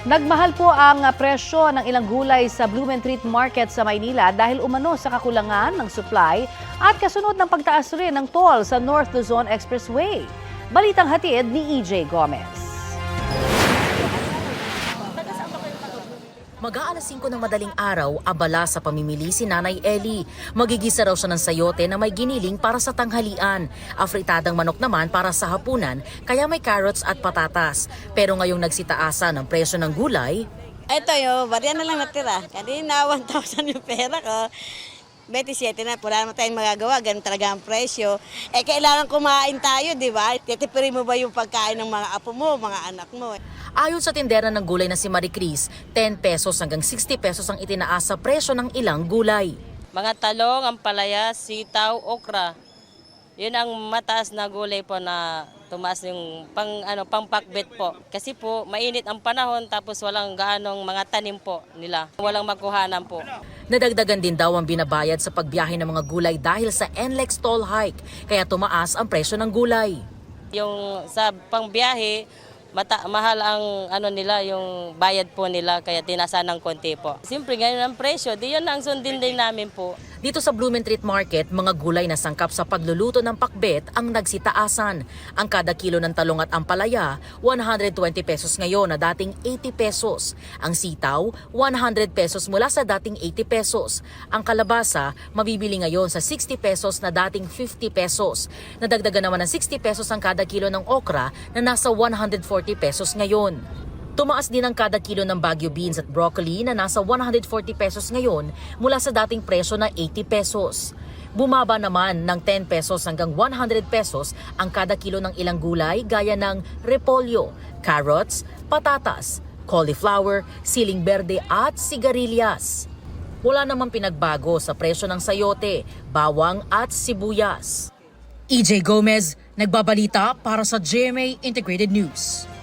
Nagmahal po ang presyo ng ilang gulay sa Blumentritt Market sa Maynila dahil umano sa kakulangan ng supply at kasunod ng pagtaas rin ng toll sa North Luzon Expressway. Balitang hatid ni EJ Gomez. Mag-aalas 5 ng madaling araw, abala sa pamimili si Nanay Ellie. Magigisa raw siya ng sayote na may giniling para sa tanghalian. Afritadang manok naman para sa hapunan, kaya may carrots at patatas. Pero ngayong nagsitaasan ng presyo ng gulay, Ito yo, barya na lang natira. Kanina 1,000 yung pera ko. 27 na, wala naman tayong magagawa, ganun talaga ang presyo. Kailangan kumain tayo, di ba? Titipirin mo ba yung pagkain ng mga apo mo, mga anak mo? ayon sa tindera ng gulay na si Marie Cris, 10 pesos hanggang 60 pesos ang itinaas sa presyo ng ilang gulay. Mga talong, ampalaya, sitaw, okra. Yun ang mataas na gulay po na tumaas yung pangpakbet po. Kasi po mainit ang panahon tapos walang gaanong mga tanim po nila. Walang makuhanan po. Nadagdagan din daw ang binabayad sa pagbiyahe ng mga gulay dahil sa NLEX toll hike, kaya tumaas ang presyo ng gulay. Yung sa pangbiyahe, mahal ang nila, yung bayad po nila, kaya tinasa ng konti po. Siyempre ganyan ang presyo, di yun ang sundin din namin po. Dito sa Blumentritt Market, mga gulay na sangkap sa pagluluto ng pakbet ang nagsitaasan. Ang kada kilo ng talong at ampalaya, 120 pesos ngayon na dating 80 pesos. Ang sitaw, 100 pesos mula sa dating 80 pesos. Ang kalabasa, mabibili ngayon sa 60 pesos na dating 50 pesos. Nadagdagan naman ng 60 pesos ang kada kilo ng okra na nasa 140 pesos ngayon. Tumaas din ang kada kilo ng Baguio beans at broccoli na nasa 140 pesos ngayon mula sa dating presyo na 80 pesos. Bumaba naman ng 10 pesos hanggang 100 pesos ang kada kilo ng ilang gulay gaya ng repolyo, carrots, patatas, cauliflower, siling berde at sigarilyas. Wala namang pinagbago sa presyo ng sayote, bawang at sibuyas. EJ Gomez, nagbabalita para sa GMA Integrated News.